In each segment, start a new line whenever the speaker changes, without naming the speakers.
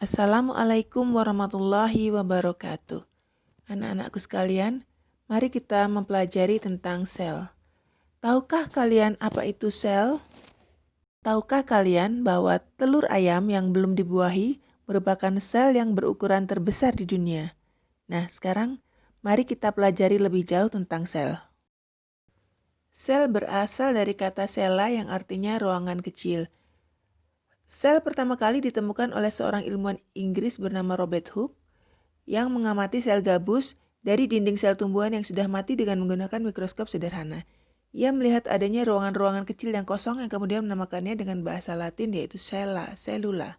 Assalamualaikum warahmatullahi wabarakatuh. Anak-anakku sekalian, mari kita mempelajari tentang sel. Tahukah kalian apa itu sel? Tahukah kalian bahwa telur ayam yang belum dibuahi merupakan sel yang berukuran terbesar di dunia? Nah, sekarang mari kita pelajari lebih jauh tentang sel. Sel berasal dari kata sella yang artinya ruangan kecil. Sel pertama kali ditemukan oleh seorang ilmuwan Inggris bernama Robert Hooke yang mengamati sel gabus dari dinding sel tumbuhan yang sudah mati dengan menggunakan mikroskop sederhana. Ia melihat adanya ruangan-ruangan kecil yang kosong yang kemudian menamakannya dengan bahasa Latin yaitu selula.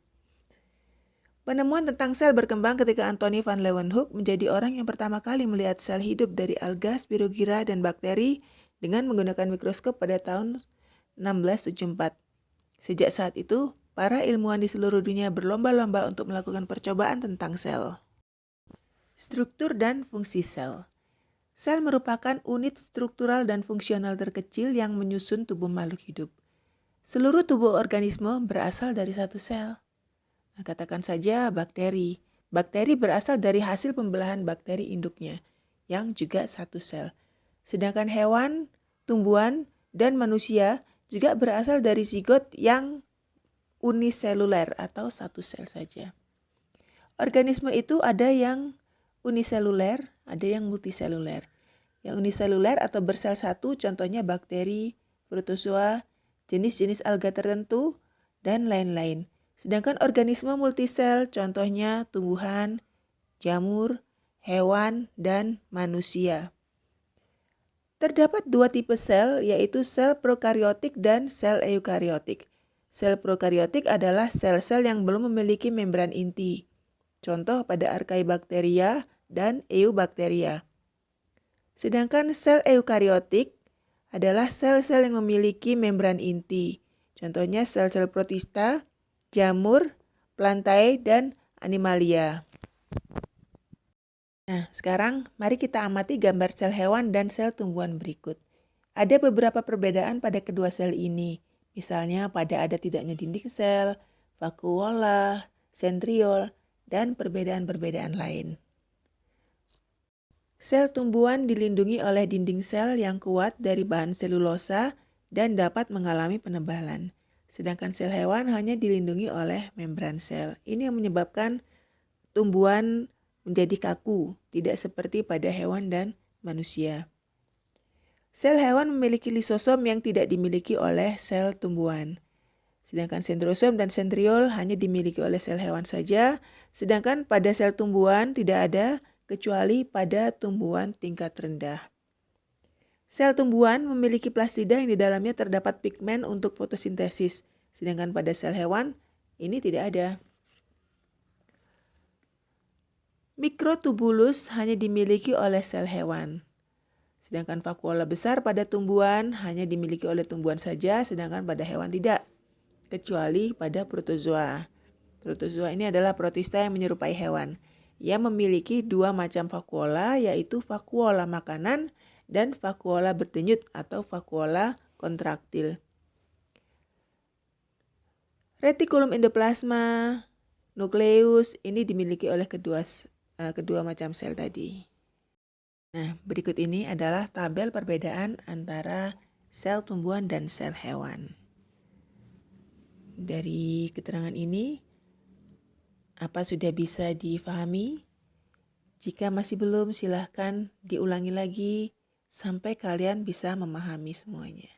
Penemuan tentang sel berkembang ketika Anthony van Leeuwenhoek menjadi orang yang pertama kali melihat sel hidup dari alga, spirogyra, dan bakteri dengan menggunakan mikroskop pada tahun 1674. Sejak saat itu, para ilmuwan di seluruh dunia berlomba-lomba untuk melakukan percobaan tentang sel. Struktur dan fungsi sel. Sel merupakan unit struktural dan fungsional terkecil yang menyusun tubuh makhluk hidup. Seluruh tubuh organisme berasal dari satu sel. Nah, katakan saja bakteri. Bakteri berasal dari hasil pembelahan bakteri induknya, yang juga satu sel. Sedangkan hewan, tumbuhan, dan manusia juga berasal dari zigot yang uniseluler atau satu sel saja. Organisme itu ada yang uniseluler, ada yang multiseluler. Yang uniseluler atau bersel satu contohnya bakteri, protozoa, jenis-jenis alga tertentu, dan lain-lain. Sedangkan organisme multisel contohnya tumbuhan, jamur, hewan, dan manusia. Terdapat dua tipe sel, yaitu sel prokariotik dan sel eukariotik. Sel prokariotik adalah sel-sel yang belum memiliki membran inti. Contoh pada Archaebacteria dan Eubacteria. Sedangkan sel eukariotik adalah sel-sel yang memiliki membran inti. Contohnya sel-sel protista, jamur, plantae, dan animalia. Nah, sekarang mari kita amati gambar sel hewan dan sel tumbuhan berikut. Ada beberapa perbedaan pada kedua sel ini. Misalnya pada ada tidaknya dinding sel, vakuola, sentriol, dan perbedaan-perbedaan lain. Sel tumbuhan dilindungi oleh dinding sel yang kuat dari bahan selulosa dan dapat mengalami penebalan. Sedangkan sel hewan hanya dilindungi oleh membran sel. Ini yang menyebabkan tumbuhan menjadi kaku, tidak seperti pada hewan dan manusia. Sel hewan memiliki lisosom yang tidak dimiliki oleh sel tumbuhan. Sedangkan sentrosom dan sentriol hanya dimiliki oleh sel hewan saja, sedangkan pada sel tumbuhan tidak ada kecuali pada tumbuhan tingkat rendah. Sel tumbuhan memiliki plastida yang di dalamnya terdapat pigmen untuk fotosintesis, sedangkan pada sel hewan ini tidak ada. Mikrotubulus hanya dimiliki oleh sel hewan. Sedangkan vakuola besar pada tumbuhan hanya dimiliki oleh tumbuhan saja, sedangkan pada hewan tidak, kecuali pada protozoa. Protozoa ini adalah protista yang menyerupai hewan. Ia memiliki dua macam vakuola, yaitu vakuola makanan dan vakuola berdenyut atau vakuola kontraktil. Retikulum endoplasma, nukleus ini dimiliki oleh kedua macam sel tadi. Nah, berikut ini adalah tabel perbedaan antara sel tumbuhan dan sel hewan. Dari keterangan ini, apa sudah bisa difahami? Jika masih belum, silahkan diulangi lagi sampai kalian bisa memahami semuanya.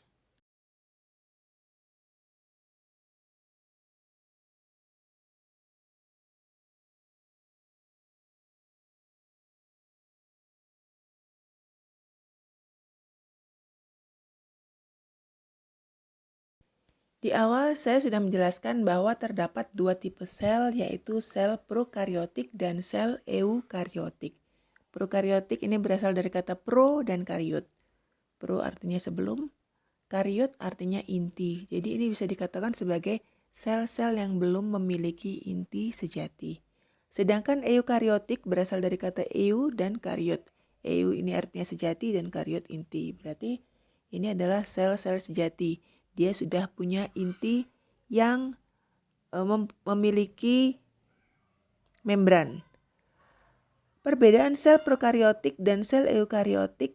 Di awal saya sudah menjelaskan bahwa terdapat dua tipe sel, yaitu sel prokariotik dan sel eukariotik. Prokariotik ini berasal dari kata pro dan kariot. Pro artinya sebelum, kariot artinya inti. Jadi ini bisa dikatakan sebagai sel-sel yang belum memiliki inti sejati. Sedangkan eukariotik berasal dari kata eu dan kariot. Eu ini artinya sejati dan kariot inti. Berarti ini adalah sel-sel sejati. Dia sudah punya inti yang memiliki membran. Perbedaan sel prokariotik dan sel eukariotik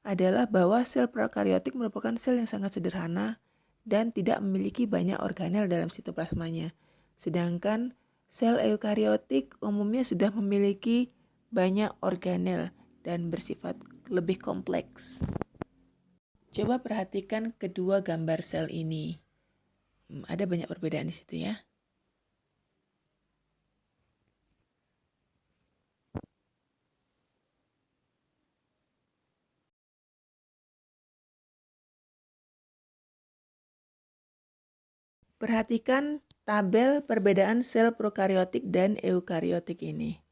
adalah bahwa sel prokariotik merupakan sel yang sangat sederhana dan tidak memiliki banyak organel dalam sitoplasmanya. Sedangkan sel eukariotik umumnya sudah memiliki banyak organel dan bersifat lebih kompleks. Coba perhatikan kedua gambar sel ini. Ada banyak perbedaan di situ ya. Perhatikan tabel perbedaan sel prokariotik dan eukariotik ini.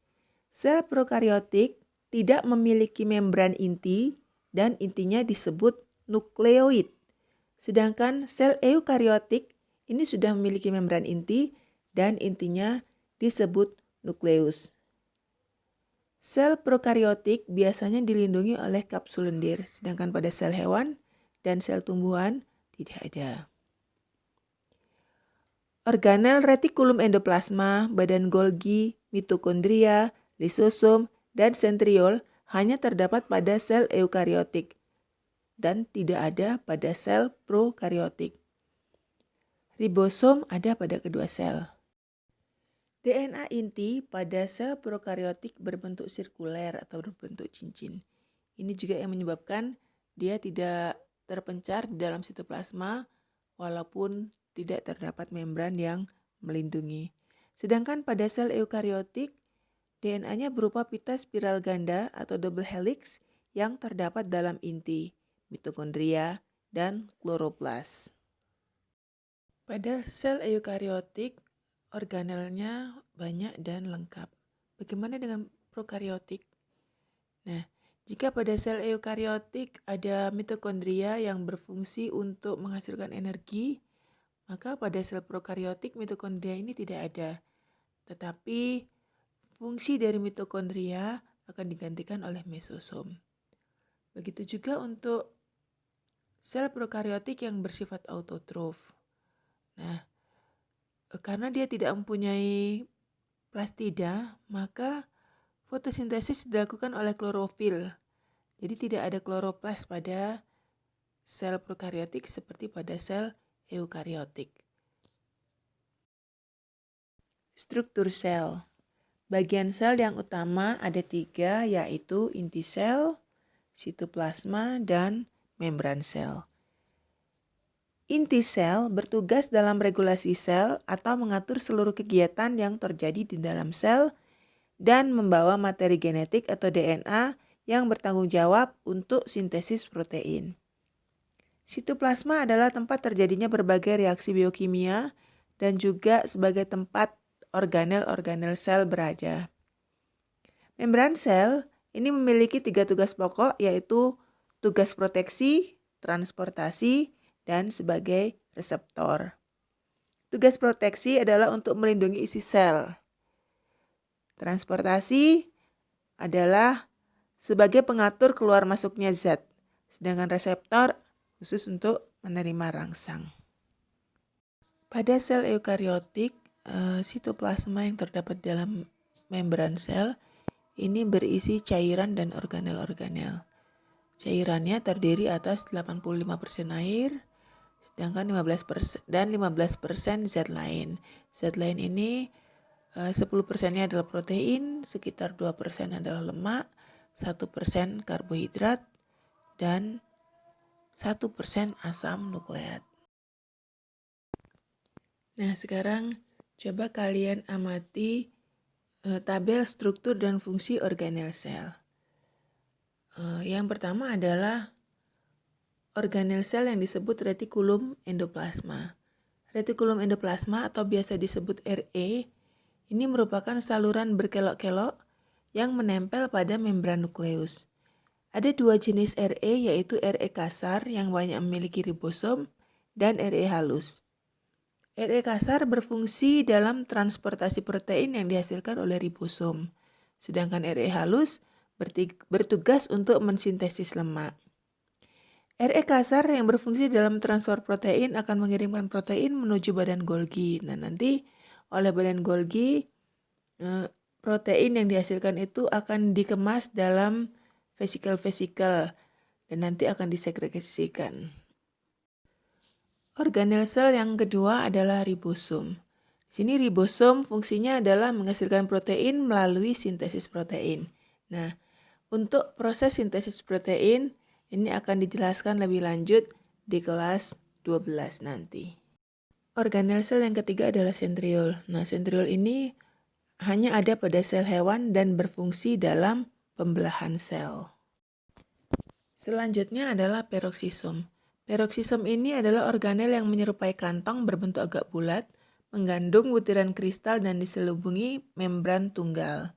Sel prokariotik tidak memiliki membran inti dan intinya disebut nukleoid. Sedangkan sel eukariotik ini sudah memiliki membran inti dan intinya disebut nukleus. Sel prokariotik biasanya dilindungi oleh kapsul lendir, sedangkan pada sel hewan dan sel tumbuhan tidak ada. Organel retikulum endoplasma, badan Golgi, mitokondria, lisosom, dan sentriol hanya terdapat pada sel eukariotik dan tidak ada pada sel prokariotik. Ribosom ada pada kedua sel. DNA inti pada sel prokariotik berbentuk sirkuler atau berbentuk cincin. Ini juga yang menyebabkan dia tidak terpencar di dalam sitoplasma walaupun tidak terdapat membran yang melindungi. Sedangkan pada sel eukariotik, DNA-nya berupa pita spiral ganda atau double helix yang terdapat dalam inti, mitokondria, dan kloroplas. Pada sel eukariotik, organelnya banyak dan lengkap. Bagaimana dengan prokariotik? Nah, jika pada sel eukariotik ada mitokondria yang berfungsi untuk menghasilkan energi, maka pada sel prokariotik mitokondria ini tidak ada. Tetapi fungsi dari mitokondria akan digantikan oleh mesosom. Begitu juga untuk sel prokariotik yang bersifat autotrof. Nah, karena dia tidak mempunyai plastida, maka fotosintesis dilakukan oleh klorofil. Jadi tidak ada kloroplas pada sel prokariotik seperti pada sel eukariotik. Struktur sel. Bagian sel yang utama ada 3, yaitu inti sel, sitoplasma, dan membran sel. Inti sel bertugas dalam regulasi sel atau mengatur seluruh kegiatan yang terjadi di dalam sel dan membawa materi genetik atau DNA yang bertanggung jawab untuk sintesis protein. Sitoplasma adalah tempat terjadinya berbagai reaksi biokimia dan juga sebagai tempat organel-organel sel berada. Membran sel ini memiliki 3 tugas pokok, yaitu tugas proteksi, transportasi, dan sebagai reseptor. Tugas proteksi adalah untuk melindungi isi sel. Transportasi adalah sebagai pengatur keluar masuknya zat, sedangkan reseptor khusus untuk menerima rangsang. Pada sel eukariotik, sitoplasma yang terdapat dalam membran sel ini berisi cairan dan organel-organel. Cairannya terdiri atas 85% air, sedangkan 15% zat lain. Zat lain ini 10%-nya adalah protein, sekitar 2% adalah lemak, 1% karbohidrat, dan 1% asam nukleat. Nah, sekarang coba kalian amati tabel struktur dan fungsi organel sel. Yang pertama adalah organel sel yang disebut retikulum endoplasma. Retikulum endoplasma atau biasa disebut RE ini merupakan saluran berkelok-kelok yang menempel pada membran nukleus. Ada 2 jenis RE, yaitu RE kasar yang banyak memiliki ribosom dan RE halus. RE kasar berfungsi dalam transportasi protein yang dihasilkan oleh ribosom, sedangkan RE halus bertugas untuk mensintesis lemak. RE kasar yang berfungsi dalam transfer protein akan mengirimkan protein menuju badan Golgi. Nah, nanti oleh badan Golgi protein yang dihasilkan itu akan dikemas dalam vesikel-vesikel dan nanti akan disegregasikan. Organel sel yang kedua adalah ribosom. Di sini ribosom fungsinya adalah menghasilkan protein melalui sintesis protein. Nah, untuk proses sintesis protein ini akan dijelaskan lebih lanjut di kelas 12 nanti. Organel sel yang ketiga adalah sentriol. Nah, sentriol ini hanya ada pada sel hewan dan berfungsi dalam pembelahan sel. Selanjutnya adalah peroksisom. Peroksisom ini adalah organel yang menyerupai kantong berbentuk agak bulat, mengandung butiran kristal dan diselubungi membran tunggal.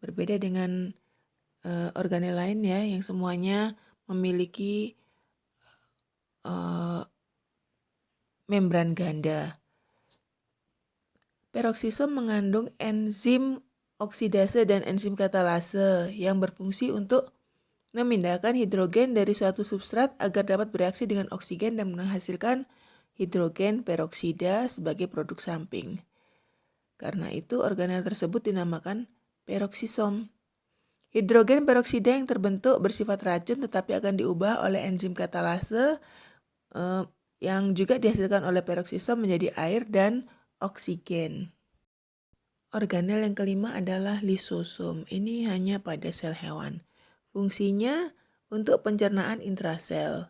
Berbeda dengan organel lain ya, yang semuanya memiliki membran ganda. Peroksisom mengandung enzim oksidase dan enzim katalase yang berfungsi untuk memindahkan hidrogen dari suatu substrat agar dapat bereaksi dengan oksigen dan menghasilkan hidrogen peroksida sebagai produk samping. Karena itu organel tersebut dinamakan peroksisom. Hidrogen peroksida yang terbentuk bersifat racun tetapi akan diubah oleh enzim katalase yang juga dihasilkan oleh peroksisom menjadi air dan oksigen. Organel yang kelima adalah lisosom. Ini hanya pada sel hewan. Fungsinya untuk pencernaan intrasel.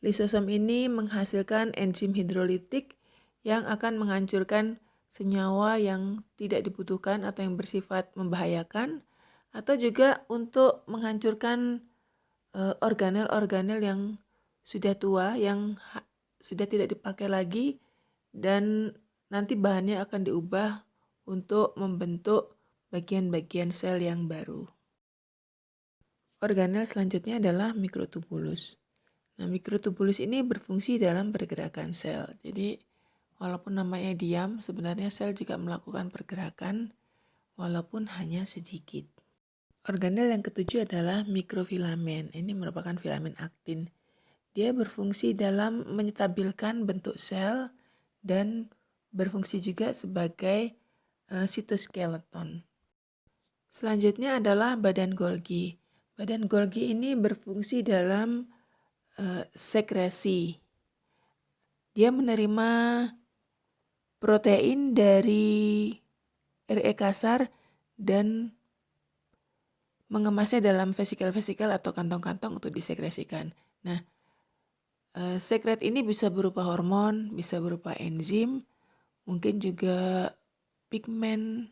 Lisosom ini menghasilkan enzim hidrolitik yang akan menghancurkan senyawa yang tidak dibutuhkan atau yang bersifat membahayakan, atau juga untuk menghancurkan organel-organel yang sudah tua, yang sudah tidak dipakai lagi, dan nanti bahannya akan diubah untuk membentuk bagian-bagian sel yang baru. Organel selanjutnya adalah mikrotubulus. Nah, mikrotubulus ini berfungsi dalam pergerakan sel. Jadi, walaupun namanya diam, sebenarnya sel juga melakukan pergerakan walaupun hanya sedikit. Organel yang ketujuh adalah mikrofilamen. Ini merupakan filamen aktin. Dia berfungsi dalam menyetabilkan bentuk sel dan berfungsi juga sebagai sitoskeleton. Selanjutnya adalah badan Golgi. Badan Golgi ini berfungsi dalam sekresi. Dia menerima protein dari RE kasar dan mengemasnya dalam vesikel-vesikel atau kantong-kantong untuk disekresikan. Nah, sekret ini bisa berupa hormon, bisa berupa enzim, mungkin juga pigmen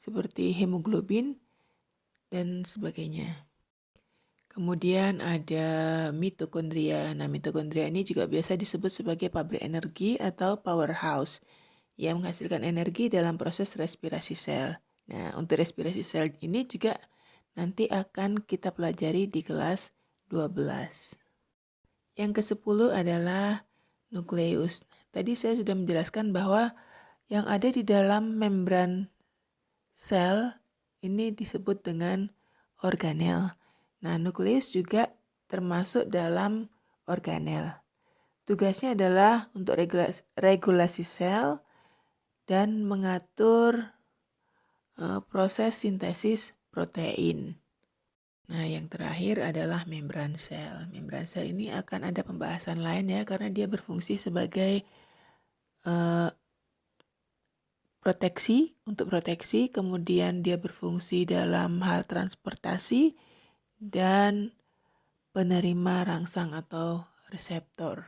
seperti hemoglobin dan sebagainya. Kemudian ada mitokondria. Nah, mitokondria ini juga biasa disebut sebagai pabrik energi atau powerhouse yang menghasilkan energi dalam proses respirasi sel. Nah, untuk respirasi sel ini juga nanti akan kita pelajari di kelas 12. Yang ke-10 adalah nukleus. Tadi saya sudah menjelaskan bahwa yang ada di dalam membran sel ini disebut dengan organel. Nah, nukleus juga termasuk dalam organel. Tugasnya adalah untuk regulasi sel dan mengatur proses sintesis protein. Nah, yang terakhir adalah membran sel. Membran sel ini akan ada pembahasan lain ya, karena dia berfungsi sebagai proteksi, kemudian dia berfungsi dalam hal transportasi, dan penerima rangsang atau reseptor.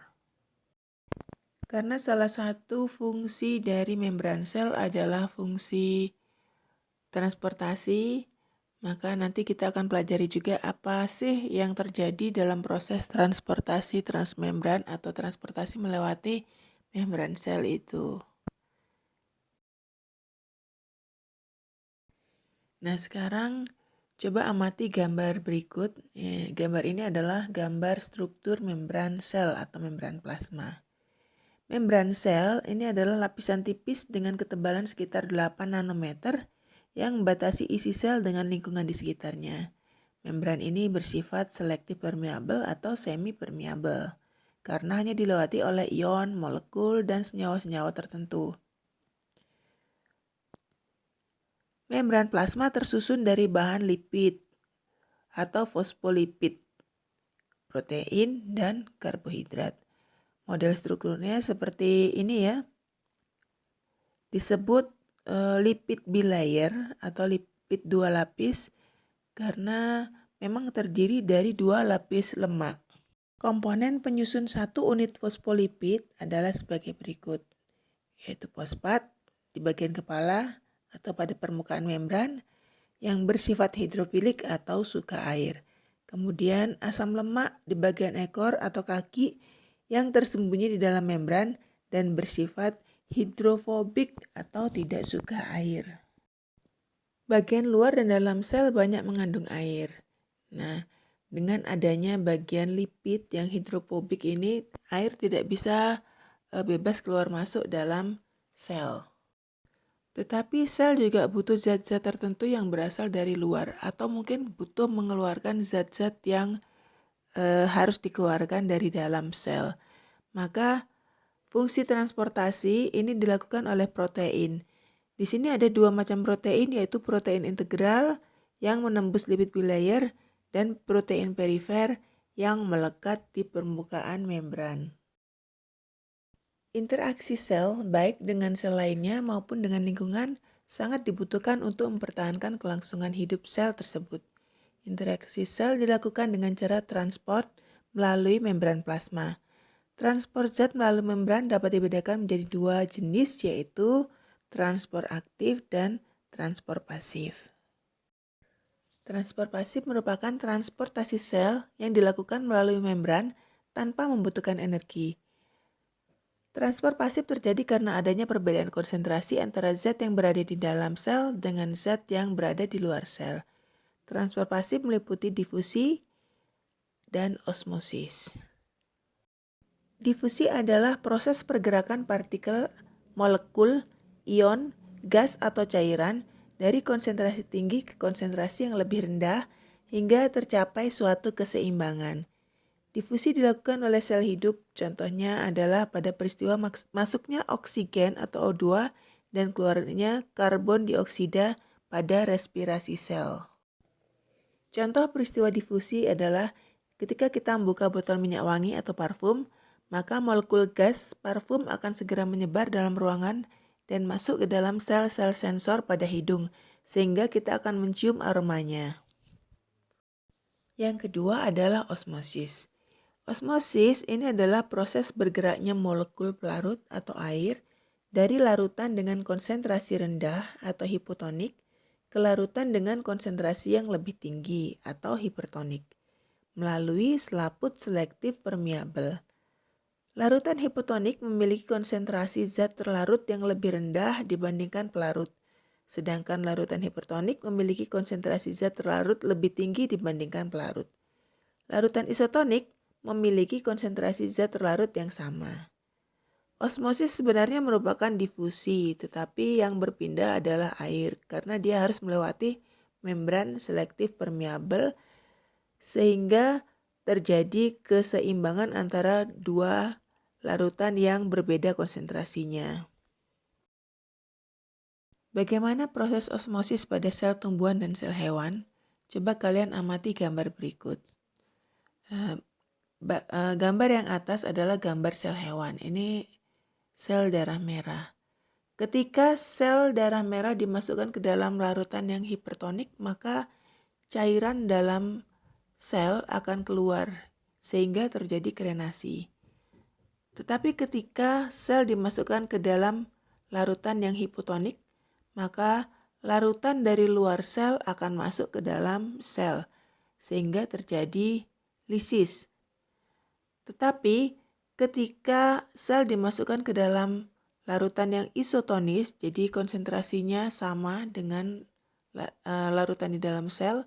Karena salah satu fungsi dari membran sel adalah fungsi transportasi, maka nanti kita akan pelajari juga apa sih yang terjadi dalam proses transportasi transmembran atau transportasi melewati membran sel itu. Nah, sekarang coba amati gambar berikut. Gambar ini adalah gambar struktur membran sel atau membran plasma. Membran sel ini adalah lapisan tipis dengan ketebalan sekitar 8 nanometer yang membatasi isi sel dengan lingkungan di sekitarnya. Membran ini bersifat selektif permeabel atau semi permeabel karena hanya dilewati oleh ion, molekul, dan senyawa-senyawa tertentu. Membran plasma tersusun dari bahan lipid atau fosfolipid, protein, dan karbohidrat. Model strukturnya seperti ini ya. Disebut lipid bilayer atau lipid dua lapis karena memang terdiri dari dua lapis lemak. Komponen penyusun satu unit fosfolipid adalah sebagai berikut, yaitu fosfat di bagian kepala atau pada permukaan membran yang bersifat hidrofilik atau suka air. Kemudian asam lemak di bagian ekor atau kaki yang tersembunyi di dalam membran dan bersifat hidrofobik atau tidak suka air. Bagian luar dan dalam sel banyak mengandung air. Nah, dengan adanya bagian lipid yang hidrofobik ini, air tidak bisa bebas keluar masuk dalam sel. Tetapi sel juga butuh zat-zat tertentu yang berasal dari luar atau mungkin butuh mengeluarkan zat-zat yang harus dikeluarkan dari dalam sel. Maka fungsi transportasi ini dilakukan oleh protein. Di sini ada dua macam protein, yaitu protein integral yang menembus lipid bilayer dan protein perifer yang melekat di permukaan membran. Interaksi sel baik dengan sel lainnya maupun dengan lingkungan sangat dibutuhkan untuk mempertahankan kelangsungan hidup sel tersebut. Interaksi sel dilakukan dengan cara transport melalui membran plasma. Transport zat melalui membran dapat dibedakan menjadi dua jenis, yaitu transport aktif dan transport pasif. Transport pasif merupakan transportasi sel yang dilakukan melalui membran tanpa membutuhkan energi. Transport pasif terjadi karena adanya perbedaan konsentrasi antara zat yang berada di dalam sel dengan zat yang berada di luar sel. Transport pasif meliputi difusi dan osmosis. Difusi adalah proses pergerakan partikel, molekul, ion, gas atau cairan dari konsentrasi tinggi ke konsentrasi yang lebih rendah hingga tercapai suatu keseimbangan. Difusi dilakukan oleh sel hidup, contohnya adalah pada peristiwa masuknya oksigen atau O2 dan keluarnya karbon dioksida pada respirasi sel. Contoh peristiwa difusi adalah ketika kita membuka botol minyak wangi atau parfum, maka molekul gas parfum akan segera menyebar dalam ruangan dan masuk ke dalam sel-sel sensor pada hidung, sehingga kita akan mencium aromanya. Yang kedua adalah osmosis. Osmosis ini adalah proses bergeraknya molekul pelarut atau air dari larutan dengan konsentrasi rendah atau hipotonik ke larutan dengan konsentrasi yang lebih tinggi atau hipertonik melalui selaput selektif permeabel. Larutan hipotonik memiliki konsentrasi zat terlarut yang lebih rendah dibandingkan pelarut, sedangkan larutan hipertonik memiliki konsentrasi zat terlarut lebih tinggi dibandingkan pelarut. Larutan isotonik memiliki konsentrasi zat terlarut yang sama. Osmosis sebenarnya merupakan difusi, tetapi yang berpindah adalah air karena dia harus melewati membran selektif permeabel sehingga terjadi keseimbangan antara dua larutan yang berbeda konsentrasinya. Bagaimana proses osmosis pada sel tumbuhan dan sel hewan? Coba kalian amati gambar berikut. Gambar yang atas adalah gambar sel hewan. Ini sel darah merah. Ketika sel darah merah dimasukkan ke dalam larutan yang hipertonik, maka cairan dalam sel akan keluar sehingga terjadi krenasi. Tetapi ketika sel dimasukkan ke dalam larutan yang hipotonik, maka larutan dari luar sel akan masuk ke dalam sel sehingga terjadi lisis. Tetapi ketika sel dimasukkan ke dalam larutan yang isotonis, jadi konsentrasinya sama dengan larutan di dalam sel,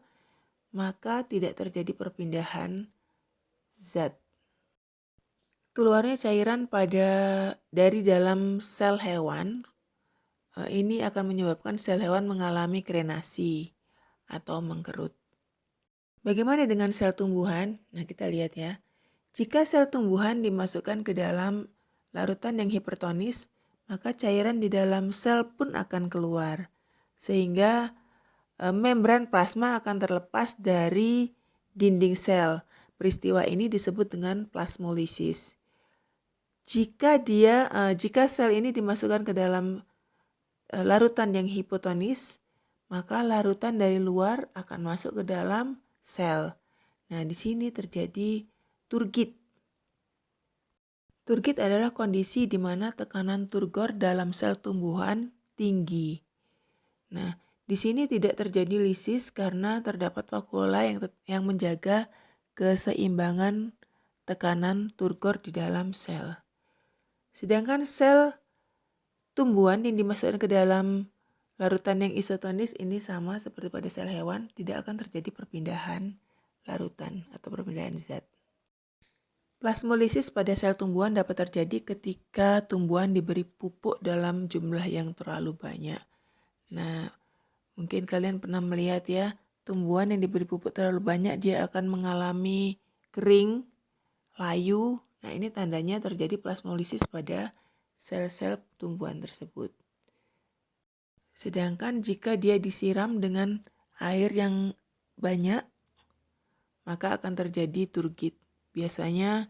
maka tidak terjadi perpindahan zat. Keluarnya cairan dari dalam sel hewan ini akan menyebabkan sel hewan mengalami krenasi atau mengkerut. Bagaimana dengan sel tumbuhan? Nah, kita lihat ya. Jika sel tumbuhan dimasukkan ke dalam larutan yang hipertonis, maka cairan di dalam sel pun akan keluar. sehingga membran plasma akan terlepas dari dinding sel. Peristiwa ini disebut dengan plasmolisis. Jika sel ini dimasukkan ke dalam larutan yang hipotonis, maka larutan dari luar akan masuk ke dalam sel. Nah, di sini terjadi turgid. Turgid adalah kondisi di mana tekanan turgor dalam sel tumbuhan tinggi. Nah, di sini tidak terjadi lisis karena terdapat vakula yang menjaga keseimbangan tekanan turgor di dalam sel. Sedangkan sel tumbuhan yang dimasukkan ke dalam larutan yang isotonis ini sama seperti pada sel hewan, tidak akan terjadi perpindahan larutan atau perpindahan zat. Plasmolisis pada sel tumbuhan dapat terjadi ketika tumbuhan diberi pupuk dalam jumlah yang terlalu banyak. Nah, mungkin kalian pernah melihat ya, tumbuhan yang diberi pupuk terlalu banyak dia akan mengalami kering, layu. Nah, ini tandanya terjadi plasmolisis pada sel-sel tumbuhan tersebut. Sedangkan jika dia disiram dengan air yang banyak, maka akan terjadi turgid. Biasanya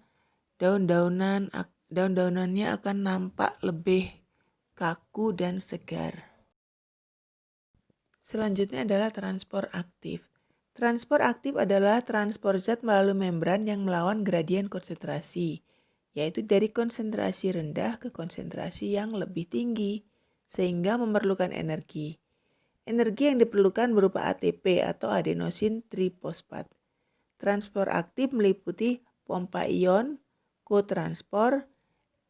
daun-daunannya akan nampak lebih kaku dan segar. Selanjutnya adalah transport aktif. Transport aktif adalah transport zat melalui membran yang melawan gradien konsentrasi, yaitu dari konsentrasi rendah ke konsentrasi yang lebih tinggi, sehingga memerlukan energi. Energi yang diperlukan berupa ATP atau adenosin trifosfat. Transport aktif meliputi pompa ion, kotranspor,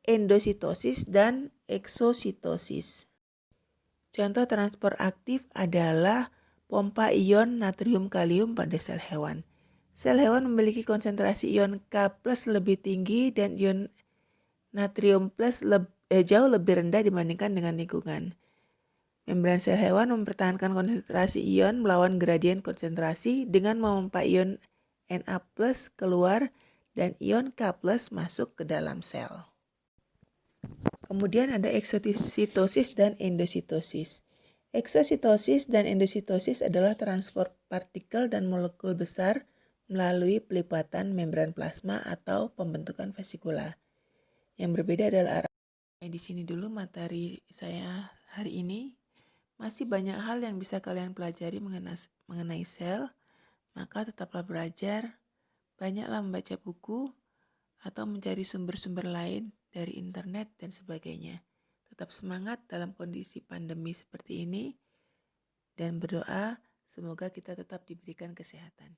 endositosis, dan eksositosis. Contoh transport aktif adalah pompa ion natrium kalium pada sel hewan. Sel hewan memiliki konsentrasi ion K+ lebih tinggi dan ion natrium plus jauh lebih rendah dibandingkan dengan lingkungan. Membran sel hewan mempertahankan konsentrasi ion melawan gradien konsentrasi dengan memompa ion Na+ keluar dan ion K+ masuk ke dalam sel. Kemudian ada eksositosis dan endositosis. Eksositosis dan endositosis adalah transport partikel dan molekul besar melalui pelipatan membran plasma atau pembentukan vesikula. Yang berbeda adalah arah. Di sini dulu materi saya hari ini. Masih banyak hal yang bisa kalian pelajari mengenai sel, maka tetaplah belajar, banyaklah membaca buku, atau mencari sumber-sumber lain dari internet dan sebagainya. Tetap semangat dalam kondisi pandemi seperti ini dan berdoa semoga kita tetap diberikan kesehatan.